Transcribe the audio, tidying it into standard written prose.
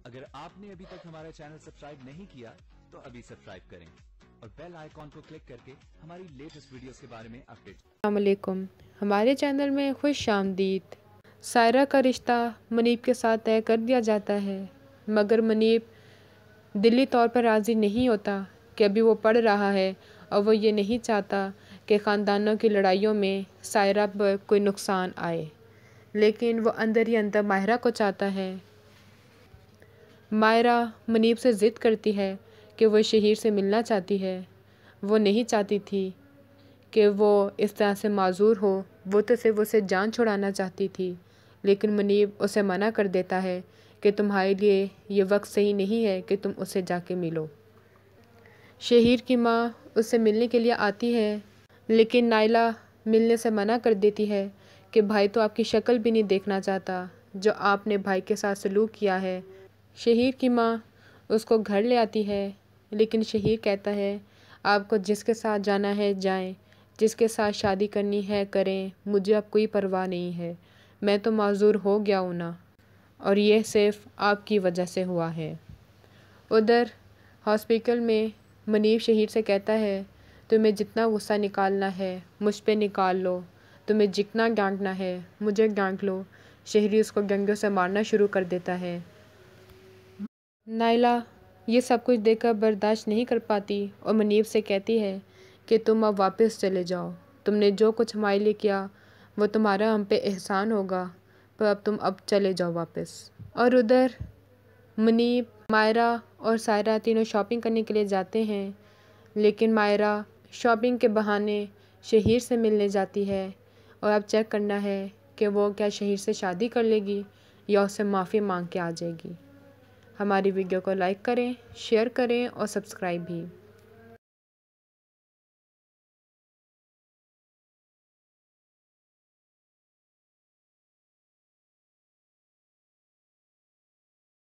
अगर आपने अभी तक हमारा चैनल सब्सक्राइब नहीं किया तो अभी सब्सक्राइब करें और बेल आइकॉन को क्लिक करके हमारी लेटेस्ट वीडियोस के बारे में अपडेट। अस्सलाम वालेकुम, हमारे चैनल में खुश आमदीद। सायरा का रिश्ता मुनीब के साथ तय कर दिया जाता है, मगर मुनीब दिली तौर पर राज़ी नहीं होता कि अभी वो पढ़ रहा है और वो ये नहीं चाहता कि ख़ानदानों की लड़ाइयों में सायरा पर कोई नुकसान आए। लेकिन वो अंदर ही अंदर माहिरा को चाहता है। माहिरा मुनीब से ज़िद करती है कि वो शहीर से मिलना चाहती है। वो नहीं चाहती थी कि वो इस तरह से माजूर हो, वो तो सिर्फ उसे जान छुड़ाना चाहती थी। लेकिन मुनीब उसे मना कर देता है कि तुम्हारे लिए ये वक्त सही नहीं है कि तुम उससे जाके मिलो। शहीर की माँ उससे मिलने के लिए आती है, लेकिन नाइला मिलने से मना कर देती है कि भाई तो आपकी शक्ल भी नहीं देखना चाहता जो आपने भाई के साथ सलूक किया है। शहीर की माँ उसको घर ले आती है, लेकिन शहीर कहता है आपको जिसके साथ जाना है जाएं, जिसके साथ शादी करनी है करें, मुझे अब कोई परवाह नहीं है। मैं तो माजूर हो गया हूँ ना, और यह सिर्फ आपकी वजह से हुआ है। उधर हॉस्पिटल में मुनीब शहीर से कहता है तुम्हें जितना गुस्सा निकालना है मुझ पे निकाल लो, तुम्हें जितना डांटना है मुझे डांट लो। शहरी उसको डंडों से मारना शुरू कर देता है। नाइला ये सब कुछ देखकर बर्दाश्त नहीं कर पाती और मुनीब से कहती है कि तुम अब वापस चले जाओ। तुमने जो कुछ हमारे लिए किया वो तुम्हारा हम पे एहसान होगा, पर अब तुम चले जाओ वापस। और उधर मुनीब, मायरा और सायरा तीनों शॉपिंग करने के लिए जाते हैं, लेकिन मायरा शॉपिंग के बहाने शहीर से मिलने जाती है और अब चेक करना है कि वो क्या शहीर से शादी कर लेगी या उससे माफ़ी मांग के आ जाएगी। हमारी वीडियो को लाइक करें, शेयर करें और सब्सक्राइब भी।